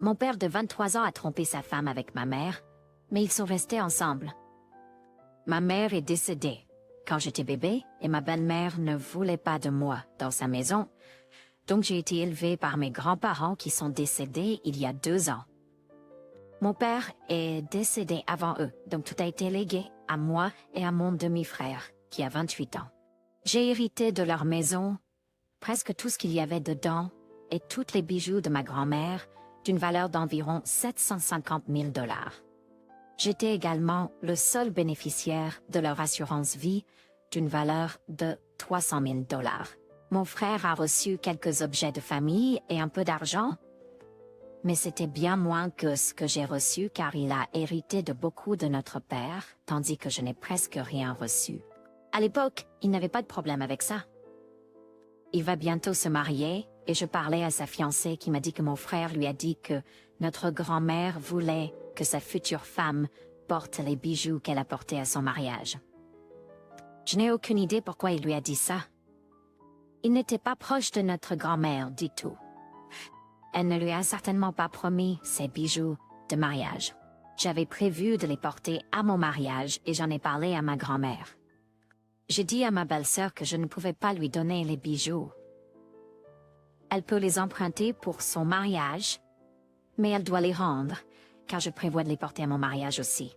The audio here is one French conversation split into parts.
Mon père de 23 ans a trompé sa femme avec ma mère, mais ils sont restés ensemble. Ma mère est décédée quand j'étais bébé et ma belle-mère ne voulait pas de moi dans sa maison, donc j'ai été élevée par mes grands-parents qui sont décédés il y a 2 ans. Mon père est décédé avant eux, donc tout a été légué à moi et à mon demi-frère, qui a 28 ans. J'ai hérité de leur maison, presque tout ce qu'il y avait dedans, et tous les bijoux de ma grand-mère, d'une valeur d'environ 750 000 $. J'étais également le seul bénéficiaire de leur assurance vie, d'une valeur de 300 000 $. Mon frère a reçu quelques objets de famille et un peu d'argent, mais c'était bien moins que ce que j'ai reçu car il a hérité de beaucoup de notre père, tandis que je n'ai presque rien reçu. À l'époque, il n'avait pas de problème avec ça. Il va bientôt se marier, et je parlais à sa fiancée qui m'a dit que mon frère lui a dit que notre grand-mère voulait que sa future femme porte les bijoux qu'elle a portés à son mariage. Je n'ai aucune idée pourquoi il lui a dit ça. Il n'était pas proche de notre grand-mère du tout. Elle ne lui a certainement pas promis ses bijoux de mariage. J'avais prévu de les porter à mon mariage et j'en ai parlé à ma grand-mère. J'ai dit à ma belle-sœur que je ne pouvais pas lui donner les bijoux. Elle peut les emprunter pour son mariage, mais elle doit les rendre, car je prévois de les porter à mon mariage aussi.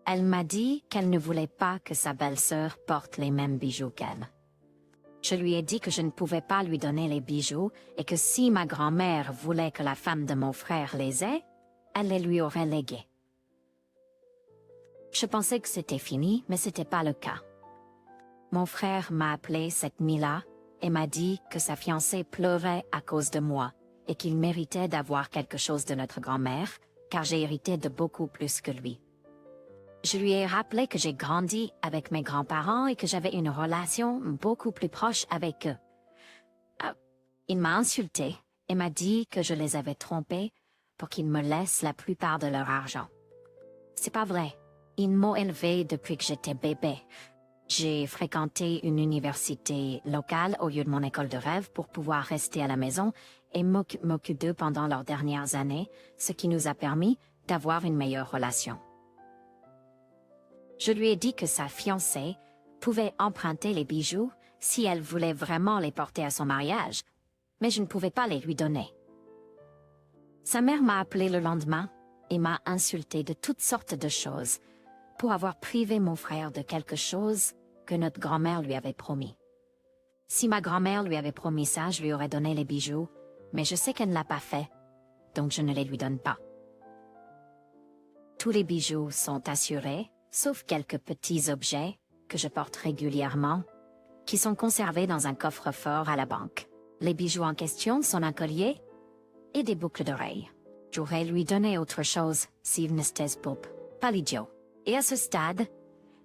Elle m'a dit qu'elle ne voulait pas que sa belle-sœur porte les mêmes bijoux qu'elle. Je lui ai dit que je ne pouvais pas lui donner les bijoux et que si ma grand-mère voulait que la femme de mon frère les ait, elle les lui aurait légués. Je pensais que c'était fini, mais c'était pas le cas. Mon frère m'a appelé cette nuit-là et m'a dit que sa fiancée pleurait à cause de moi et qu'il méritait d'avoir quelque chose de notre grand-mère, car j'ai hérité de beaucoup plus que lui. Je lui ai rappelé que j'ai grandi avec mes grands-parents et que j'avais une relation beaucoup plus proche avec eux. Il m'a insulté et m'a dit que je les avais trompés pour qu'ils me laissent la plupart de leur argent. C'est pas vrai. Ils m'ont élevé depuis que j'étais bébé. J'ai fréquenté une université locale au lieu de mon école de rêve pour pouvoir rester à la maison et m'occuper d'eux pendant leurs dernières années, ce qui nous a permis d'avoir une meilleure relation. Je lui ai dit que sa fiancée pouvait emprunter les bijoux si elle voulait vraiment les porter à son mariage, mais je ne pouvais pas les lui donner. Sa mère m'a appelé le lendemain et m'a insulté de toutes sortes de choses pour avoir privé mon frère de quelque chose que notre grand-mère lui avait promis. Si ma grand-mère lui avait promis ça, je lui aurais donné les bijoux, mais je sais qu'elle ne l'a pas fait, donc je ne les lui donne pas. Tous les bijoux sont assurés, sauf quelques petits objets que je porte régulièrement, qui sont conservés dans un coffre-fort à la banque. Les bijoux en question sont un collier et des boucles d'oreilles. J'aurais lui donné autre chose s'il n'était pas l'idiot. Et à ce stade,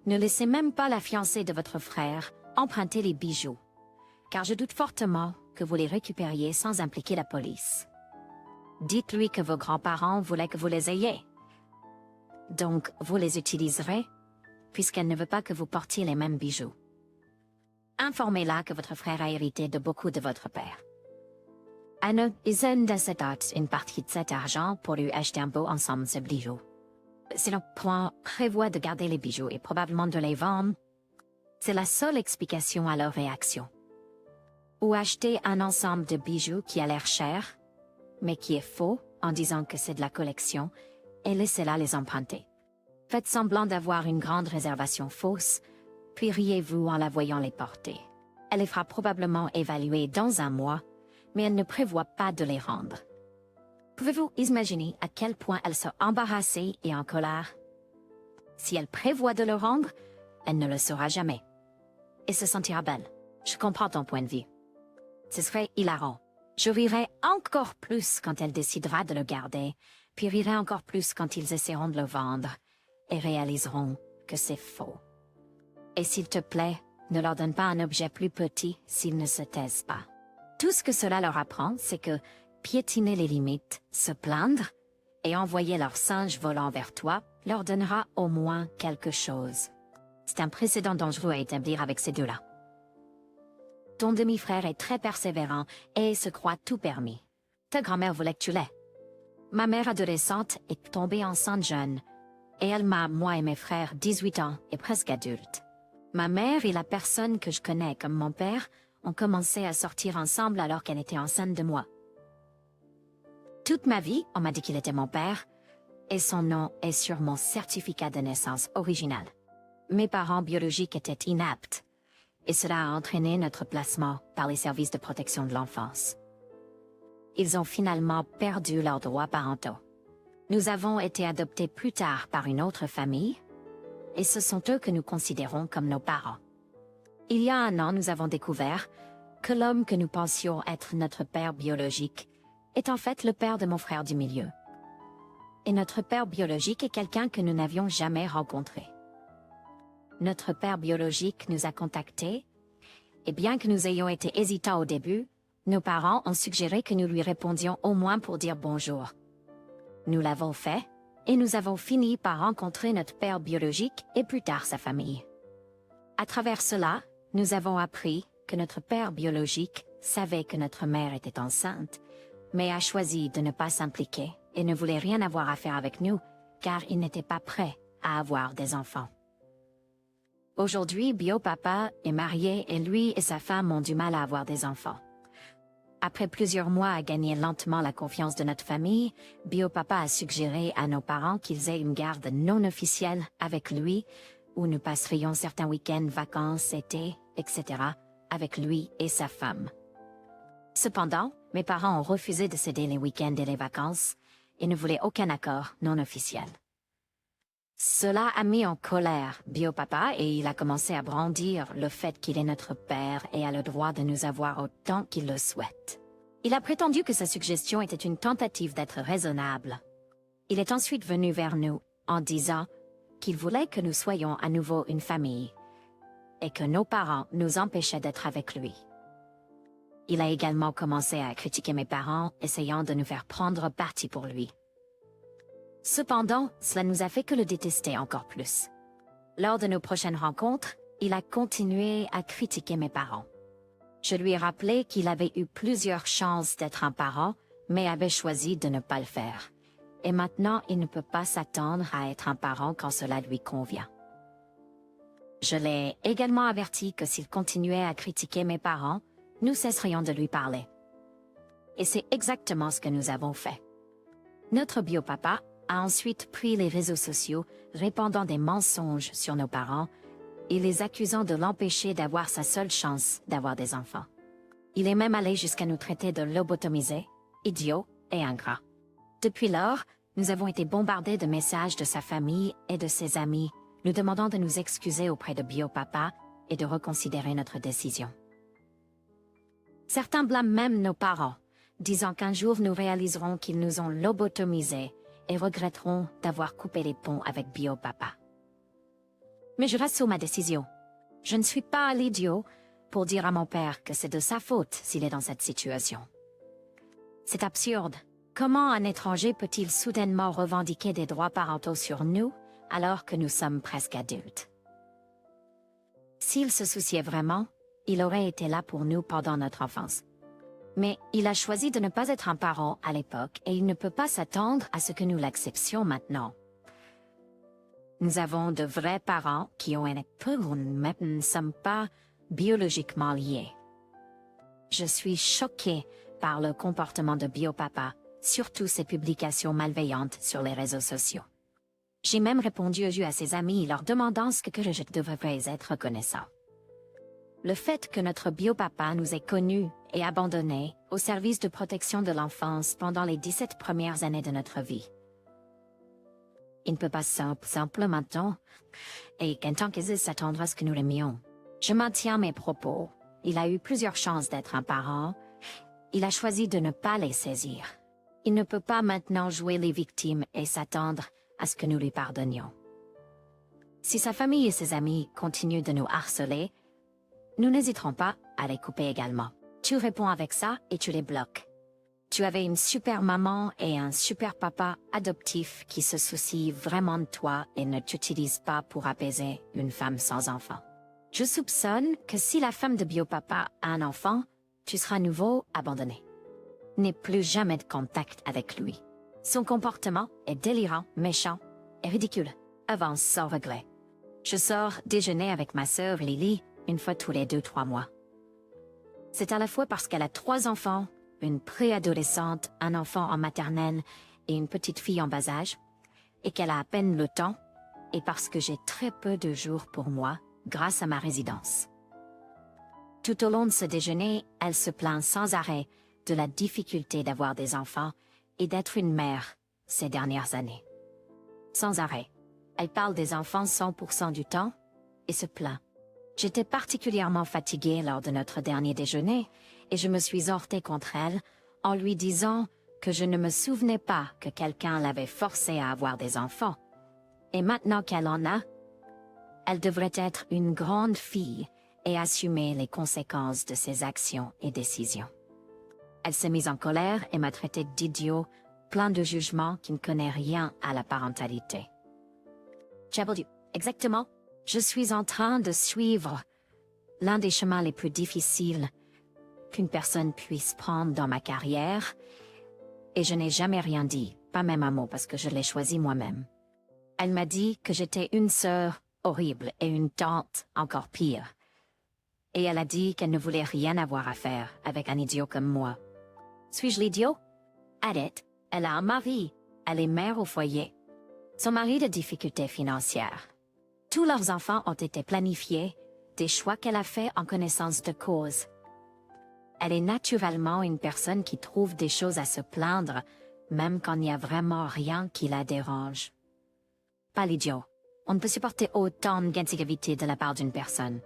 ne laissez même pas la fiancée de votre frère emprunter les bijoux, car je doute fortement que vous les récupériez sans impliquer la police. Dites-lui que vos grands-parents voulaient que vous les ayez. Donc, vous les utiliserez, puisqu'elle ne veut pas que vous portiez les mêmes bijoux. Informez-la que votre frère a hérité de beaucoup de votre père. Anne isende une partie de cet argent pour lui acheter un beau ensemble de bijoux. Si l'on prévoit de garder les bijoux et probablement de les vendre, c'est la seule explication à leur réaction. Ou acheter un ensemble de bijoux qui a l'air cher, mais qui est faux en disant que c'est de la collection, et laissez-la les emprunter. Faites semblant d'avoir une grande réservation fausse, puis riez-vous en la voyant les porter. Elle les fera probablement évaluer dans 1 mois, mais elle ne prévoit pas de les rendre. Pouvez-vous imaginer à quel point elle sera embarrassée et en colère? Si elle prévoit de le rendre, elle ne le saura jamais. Et se sentira belle. Je comprends ton point de vue. Ce serait hilarant. Je rirai encore plus quand elle décidera de le garder, puis rirai encore plus quand ils essaieront de le vendre, et réaliseront que c'est faux. Et s'il te plaît, ne leur donne pas un objet plus petit s'ils ne se taisent pas. Tout ce que cela leur apprend, c'est que piétiner les limites, se plaindre, et envoyer leur singe volant vers toi, leur donnera au moins quelque chose. C'est un précédent dangereux à établir avec ces deux-là. Ton demi-frère est très persévérant et se croit tout permis. Ta grand-mère voulait que tu l'aies. Ma mère adolescente est tombée enceinte jeune, et elle m'a, moi et mes frères, 18 ans et presque adultes. Ma mère et la personne que je connais comme mon père ont commencé à sortir ensemble alors qu'elle était enceinte de moi. Toute ma vie, on m'a dit qu'il était mon père, et son nom est sur mon certificat de naissance original. Mes parents biologiques étaient inaptes, et cela a entraîné notre placement par les services de protection de l'enfance. Ils ont finalement perdu leurs droits parentaux. Nous avons été adoptés plus tard par une autre famille, et ce sont eux que nous considérons comme nos parents. Il y a un an, nous avons découvert que l'homme que nous pensions être notre père biologique est en fait le père de mon frère du milieu. Et notre père biologique est quelqu'un que nous n'avions jamais rencontré. Notre père biologique nous a contactés, et bien que nous ayons été hésitants au début, nos parents ont suggéré que nous lui répondions au moins pour dire bonjour. Nous l'avons fait, et nous avons fini par rencontrer notre père biologique et plus tard sa famille. À travers cela, nous avons appris que notre père biologique savait que notre mère était enceinte, mais a choisi de ne pas s'impliquer et ne voulait rien avoir à faire avec nous, car il n'était pas prêt à avoir des enfants. Aujourd'hui, Biopapa est marié et lui et sa femme ont du mal à avoir des enfants. Après plusieurs mois à gagner lentement la confiance de notre famille, Biopapa a suggéré à nos parents qu'ils aient une garde non officielle avec lui, où nous passerions certains week-ends, vacances, été, etc., avec lui et sa femme. Cependant, mes parents ont refusé de céder les week-ends et les vacances, et ne voulaient aucun accord non officiel. Cela a mis en colère Biopapa et il a commencé à brandir le fait qu'il est notre père et a le droit de nous avoir autant qu'il le souhaite. Il a prétendu que sa suggestion était une tentative d'être raisonnable. Il est ensuite venu vers nous en disant qu'il voulait que nous soyons à nouveau une famille et que nos parents nous empêchaient d'être avec lui. Il a également commencé à critiquer mes parents, essayant de nous faire prendre parti pour lui. Cependant, cela nous a fait que le détester encore plus. Lors de nos prochaines rencontres, il a continué à critiquer mes parents. Je lui ai rappelé qu'il avait eu plusieurs chances d'être un parent, mais avait choisi de ne pas le faire. Et maintenant, il ne peut pas s'attendre à être un parent quand cela lui convient. Je l'ai également averti que s'il continuait à critiquer mes parents, nous cesserions de lui parler. Et c'est exactement ce que nous avons fait. Notre biopapa a ensuite pris les réseaux sociaux, répandant des mensonges sur nos parents et les accusant de l'empêcher d'avoir sa seule chance d'avoir des enfants. Il est même allé jusqu'à nous traiter de lobotomisés, idiots et ingrats. Depuis lors, nous avons été bombardés de messages de sa famille et de ses amis, nous demandant de nous excuser auprès de Biopapa et de reconsidérer notre décision. Certains blâment même nos parents, disant qu'un jour nous réaliserons qu'ils nous ont lobotomisés et regretteront d'avoir coupé les ponts avec Biopapa. Mais je reste sur ma décision. Je ne suis pas l'idiot pour dire à mon père que c'est de sa faute s'il est dans cette situation. C'est absurde. Comment un étranger peut-il soudainement revendiquer des droits parentaux sur nous alors que nous sommes presque adultes? S'il se souciait vraiment, il aurait été là pour nous pendant notre enfance. Mais il a choisi de ne pas être un parent à l'époque et il ne peut pas s'attendre à ce que nous l'acceptions maintenant. Nous avons de vrais parents qui ont un peu, mais ne sommes pas biologiquement liés. Je suis choquée par le comportement de Biopapa, surtout ses publications malveillantes sur les réseaux sociaux. J'ai même répondu à ses amis leur demandant ce que je devrais être reconnaissant. Le fait que notre biopapa nous ait connus et abandonnés au service de protection de l'enfance pendant les 17 premières années de notre vie. Il ne peut pas simplement et qu'en tant que s'attendre à ce que nous l'aimions. Je maintiens mes propos. Il a eu plusieurs chances d'être un parent. Il a choisi de ne pas les saisir. Il ne peut pas maintenant jouer les victimes et s'attendre à ce que nous lui pardonnions. Si sa famille et ses amis continuent de nous harceler, nous n'hésiterons pas à les couper également. Tu réponds avec ça et tu les bloques. Tu avais une super maman et un super papa adoptif qui se soucient vraiment de toi et ne t'utilisent pas pour apaiser une femme sans enfant. Je soupçonne que si la femme de biopapa a un enfant, tu seras à nouveau abandonné. N'aie plus jamais de contact avec lui. Son comportement est délirant, méchant et ridicule. Avance sans regret. Je sors déjeuner avec ma sœur Lily une fois tous les 2-3 mois. C'est à la fois parce qu'elle a 3 enfants, une préadolescente, un enfant en maternelle et une petite fille en bas âge, et qu'elle a à peine le temps, et parce que j'ai très peu de jours pour moi grâce à ma résidence. Tout au long de ce déjeuner, elle se plaint sans arrêt de la difficulté d'avoir des enfants et d'être une mère ces dernières années. Sans arrêt. Elle parle des enfants 100% du temps et se plaint. J'étais particulièrement fatiguée lors de notre dernier déjeuner et je me suis heurtée contre elle en lui disant que je ne me souvenais pas que quelqu'un l'avait forcée à avoir des enfants. Et maintenant qu'elle en a, elle devrait être une grande fille et assumer les conséquences de ses actions et décisions. Elle s'est mise en colère et m'a traité d'idiot, plein de jugements qui ne connaît rien à la parentalité. Chabaldu, exactement, je suis en train de suivre l'un des chemins les plus difficiles qu'une personne puisse prendre dans ma carrière, et je n'ai jamais rien dit, pas même un mot parce que je l'ai choisi moi-même. Elle m'a dit que j'étais une sœur horrible et une tante encore pire. Et elle a dit qu'elle ne voulait rien avoir à faire avec un idiot comme moi. Suis-je l'idiot? Arrête, elle a un mari, elle est mère au foyer. Son mari de difficultés financières. Tous leurs enfants ont été planifiés, des choix qu'elle a faits en connaissance de cause. Elle est naturellement une personne qui trouve des choses à se plaindre, même quand il n'y a vraiment rien qui la dérange. Pas l'idiot. On ne peut supporter autant de négativité de la part d'une personne.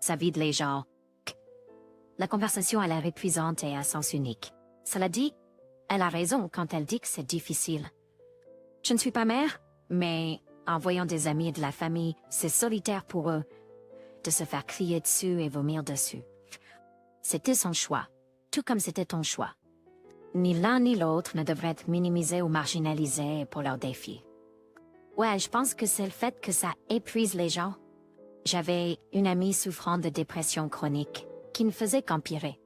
Ça vide les gens. La conversation a l'air épuisante et à sens unique. Cela dit, elle a raison quand elle dit que c'est difficile. Je ne suis pas mère, mais en voyant des amis et de la famille, c'est solitaire pour eux de se faire crier dessus et vomir dessus. C'était son choix, tout comme c'était ton choix. Ni l'un ni l'autre ne devraient être minimisés ou marginalisés pour leurs défis. Ouais, je pense que c'est le fait que ça épuise les gens. J'avais une amie souffrant de dépression chronique, qui ne faisait qu'empirer.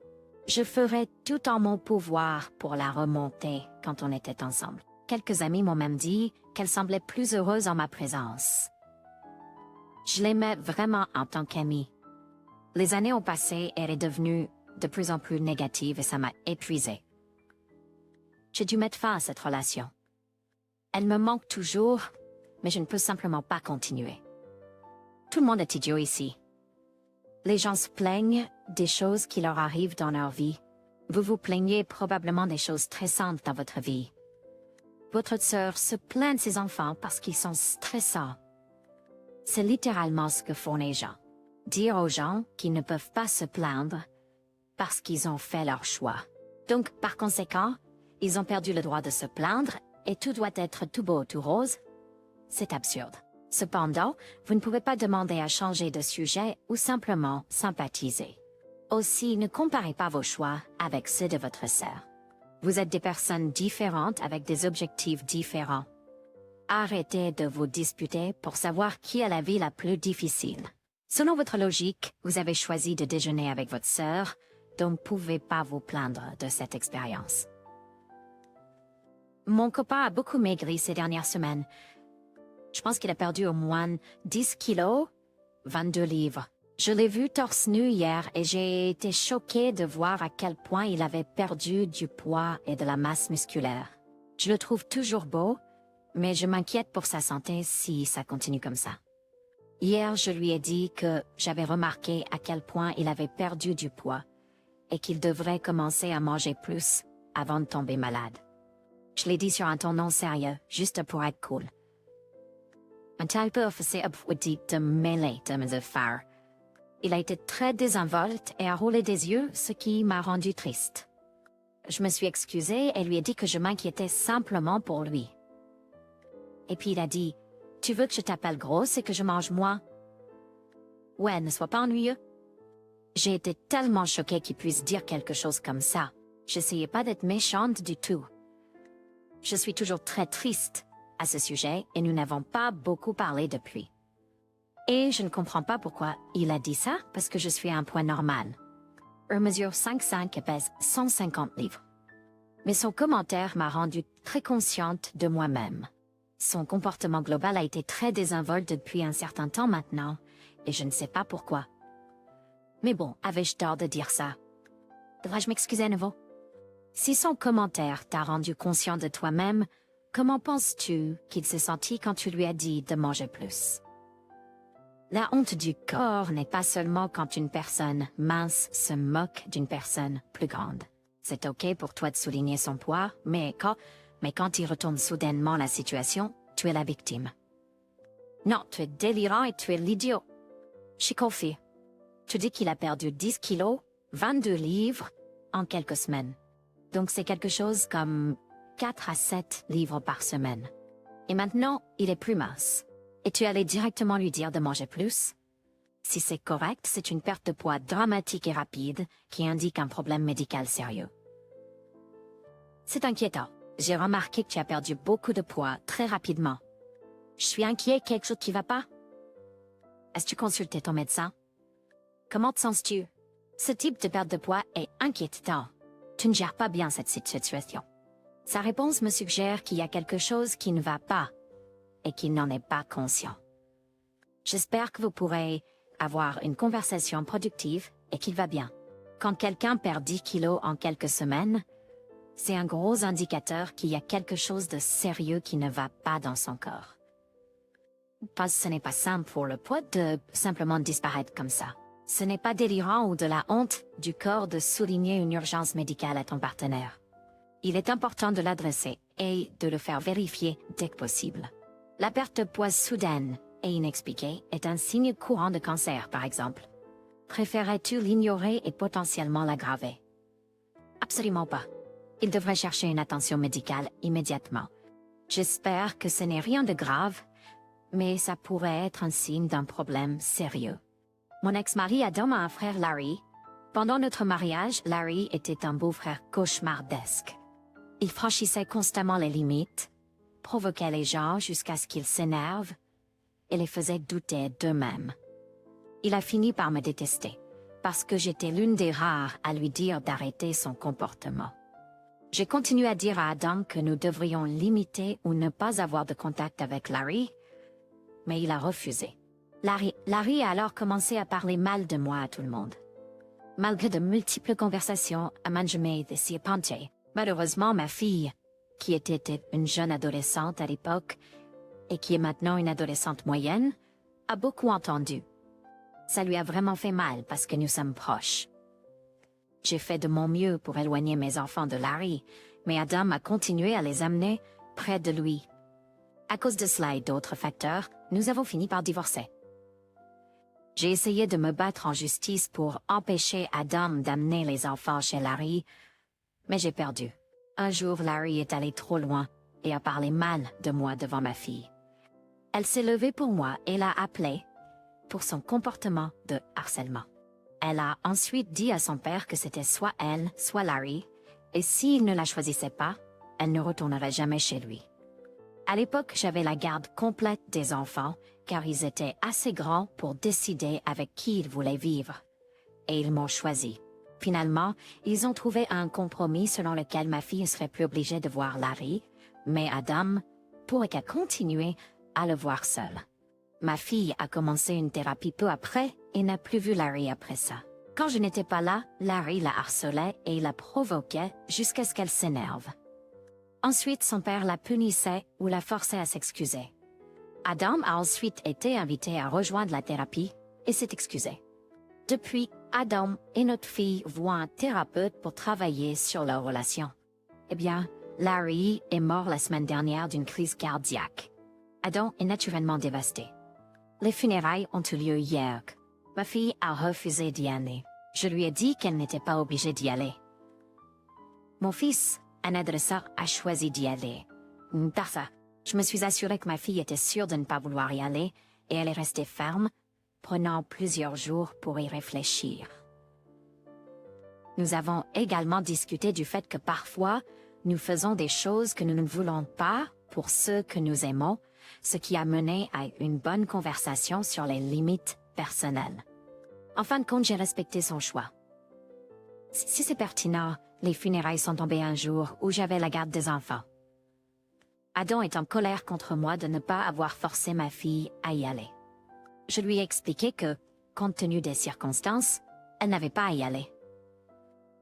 Je ferais tout en mon pouvoir pour la remonter quand on était ensemble. Quelques amis m'ont même dit qu'elle semblait plus heureuse en ma présence. Je l'aimais vraiment en tant qu'amie. Les années ont passé et elle est devenue de plus en plus négative et ça m'a épuisée. J'ai dû mettre fin à cette relation. Elle me manque toujours, mais je ne peux simplement pas continuer. Tout le monde est idiot ici. Les gens se plaignent des choses qui leur arrivent dans leur vie. Vous vous plaignez probablement des choses stressantes dans votre vie. Votre sœur se plaint de ses enfants parce qu'ils sont stressants. C'est littéralement ce que font les gens. Dire aux gens qu'ils ne peuvent pas se plaindre parce qu'ils ont fait leur choix. Donc, par conséquent, ils ont perdu le droit de se plaindre et tout doit être tout beau, tout rose. C'est absurde. Cependant, vous ne pouvez pas demander à changer de sujet ou simplement sympathiser. Aussi, ne comparez pas vos choix avec ceux de votre sœur. Vous êtes des personnes différentes avec des objectifs différents. Arrêtez de vous disputer pour savoir qui a la vie la plus difficile. Selon votre logique, vous avez choisi de déjeuner avec votre sœur, donc ne pouvez pas vous plaindre de cette expérience. Mon copain a beaucoup maigri ces dernières semaines. Je pense qu'il a perdu au moins 10 kilos, 22 livres. Je l'ai vu torse nu hier et j'ai été choquée de voir à quel point il avait perdu du poids et de la masse musculaire. Je le trouve toujours beau, mais je m'inquiète pour sa santé si ça continue comme ça. Hier, je lui ai dit que j'avais remarqué à quel point il avait perdu du poids et qu'il devrait commencer à manger plus avant de tomber malade. Je l'ai dit sur un ton non sérieux, juste pour être cool. Un tel peu offensé de mêler de mes affaires. Il a été très désinvolte et a roulé des yeux, ce qui m'a rendu triste. Je me suis excusée et lui ai dit que je m'inquiétais simplement pour lui. Et puis il a dit, « Tu veux que je t'appelle grosse et que je mange moins? » Ouais, ne sois pas ennuyeux. J'ai été tellement choquée qu'il puisse dire quelque chose comme ça. J'essayais pas d'être méchante du tout. Je suis toujours très triste à ce sujet et nous n'avons pas beaucoup parlé depuis. Et je ne comprends pas pourquoi il a dit ça, parce que je suis à un poids normal. Je mesure 5'5" et pèse 150 livres. Mais son commentaire m'a rendue très consciente de moi-même. Son comportement global a été très désinvolte depuis un certain temps maintenant, et je ne sais pas pourquoi. Mais bon, avais-je tort de dire ça? Devrais-je m'excuser à nouveau? Si son commentaire t'a rendu conscient de toi-même, comment penses-tu qu'il s'est senti quand tu lui as dit de manger plus? La honte du corps n'est pas seulement quand une personne mince se moque d'une personne plus grande. C'est ok pour toi de souligner son poids, mais quand il retourne soudainement la situation, tu es la victime. Non, tu es délirant et tu es l'idiot. Je confie. Tu dis qu'il a perdu 10 kilos, 22 livres, en quelques semaines. Donc c'est quelque chose comme 4 à 7 livres par semaine. Et maintenant, il est plus mince. Et tu allais directement lui dire de manger plus? Si c'est correct, c'est une perte de poids dramatique et rapide qui indique un problème médical sérieux. C'est inquiétant. J'ai remarqué que tu as perdu beaucoup de poids très rapidement. Je suis inquiet, quelque chose qui va pas? Est-ce que tu consultais ton médecin? Comment te sens-tu? Ce type de perte de poids est inquiétant. Tu ne gères pas bien cette situation. Sa réponse me suggère qu'il y a quelque chose qui ne va pas et qu'il n'en est pas conscient. J'espère que vous pourrez avoir une conversation productive et qu'il va bien. Quand quelqu'un perd 10 kilos en quelques semaines, c'est un gros indicateur qu'il y a quelque chose de sérieux qui ne va pas dans son corps. Parce que ce n'est pas simple pour le poids de simplement disparaître comme ça. Ce n'est pas délirant ou de la honte du corps de souligner une urgence médicale à ton partenaire. Il est important de l'adresser et de le faire vérifier dès que possible. La perte de poids soudaine et inexpliquée est un signe courant de cancer, par exemple. Préférerais-tu l'ignorer et potentiellement l'aggraver? Absolument pas. Il devrait chercher une attention médicale immédiatement. J'espère que ce n'est rien de grave, mais ça pourrait être un signe d'un problème sérieux. Mon ex-mari Adam a un frère Larry. Pendant notre mariage, Larry était un beau-frère cauchemardesque. Il franchissait constamment les limites, provoquait les gens jusqu'à ce qu'ils s'énervent et les faisait douter d'eux-mêmes. Il a fini par me détester, parce que j'étais l'une des rares à lui dire d'arrêter son comportement. J'ai continué à dire à Adam que nous devrions limiter ou ne pas avoir de contact avec Larry, mais il a refusé. Larry a alors commencé à parler mal de moi à tout le monde. Malgré de multiples conversations à Manjame de Siapante, malheureusement ma fille, qui était une jeune adolescente à l'époque et qui est maintenant une adolescente moyenne, a beaucoup entendu. Ça lui a vraiment fait mal parce que nous sommes proches. J'ai fait de mon mieux pour éloigner mes enfants de Larry, mais Adam a continué à les amener près de lui. À cause de cela et d'autres facteurs, nous avons fini par divorcer. J'ai essayé de me battre en justice pour empêcher Adam d'amener les enfants chez Larry, mais j'ai perdu. Un jour, Larry est allé trop loin et a parlé mal de moi devant ma fille. Elle s'est levée pour moi et l'a appelé pour son comportement de harcèlement. Elle a ensuite dit à son père que c'était soit elle, soit Larry, et s'il ne la choisissait pas, elle ne retournerait jamais chez lui. À l'époque, j'avais la garde complète des enfants, car ils étaient assez grands pour décider avec qui ils voulaient vivre. Et ils m'ont choisi. Finalement, ils ont trouvé un compromis selon lequel ma fille ne serait plus obligée de voir Larry, mais Adam pourrait continuer à le voir seul. Ma fille a commencé une thérapie peu après et n'a plus vu Larry après ça. Quand je n'étais pas là, Larry la harcelait et la provoquait jusqu'à ce qu'elle s'énerve. Ensuite, son père la punissait ou la forçait à s'excuser. Adam a ensuite été invité à rejoindre la thérapie et s'est excusé. Depuis, Adam et notre fille voient un thérapeute pour travailler sur leur relation. Eh bien, Larry est mort la semaine dernière d'une crise cardiaque. Adam est naturellement dévasté. Les funérailles ont eu lieu hier. Ma fille a refusé d'y aller. Je lui ai dit qu'elle n'était pas obligée d'y aller. Mon fils, un adolescent, a choisi d'y aller. Par ça, je me suis assurée que ma fille était sûre de ne pas vouloir y aller et elle est restée ferme, prenant plusieurs jours pour y réfléchir. Nous avons également discuté du fait que parfois, nous faisons des choses que nous ne voulons pas pour ceux que nous aimons, ce qui a mené à une bonne conversation sur les limites personnelles. En fin de compte, j'ai respecté son choix. Si c'est pertinent, Les funérailles sont tombées un jour où j'avais la garde des enfants. Adam est en colère contre moi de ne pas avoir forcé ma fille à y aller. Je lui ai expliqué que, compte tenu des circonstances, elle n'avait pas à y aller.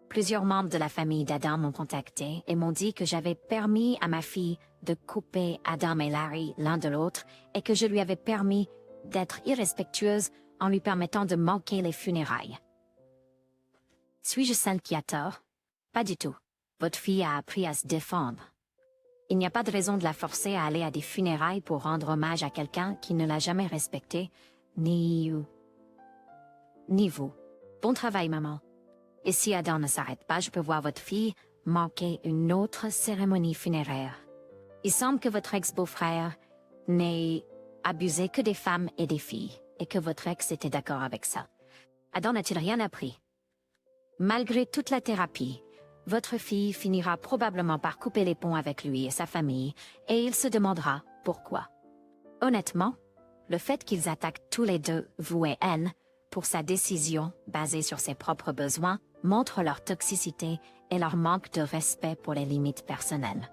Plusieurs membres de la famille d'Adam m'ont contacté et m'ont dit que j'avais permis à ma fille de couper Adam et Larry l'un de l'autre et que je lui avais permis d'être irrespectueuse en lui permettant de manquer les funérailles. Suis-je celle qui a tort? Pas du tout. Votre fille a appris à se défendre. Il n'y a pas de raison de la forcer à aller à des funérailles pour rendre hommage à quelqu'un qui ne l'a jamais respecté, ni vous. Bon travail, maman. Et si Adam ne s'arrête pas, je peux voir votre fille manquer une autre cérémonie funéraire. Il semble que votre ex-beau-frère n'ait abusé que des femmes et des filles, et que votre ex était d'accord avec ça. Adam n'a-t-il rien appris? Malgré toute la thérapie, votre fille finira probablement par couper les ponts avec lui et sa famille, et il se demandera pourquoi. Honnêtement, le fait qu'ils attaquent tous les deux, vous et elle, pour sa décision basée sur ses propres besoins, montre leur toxicité et leur manque de respect pour les limites personnelles.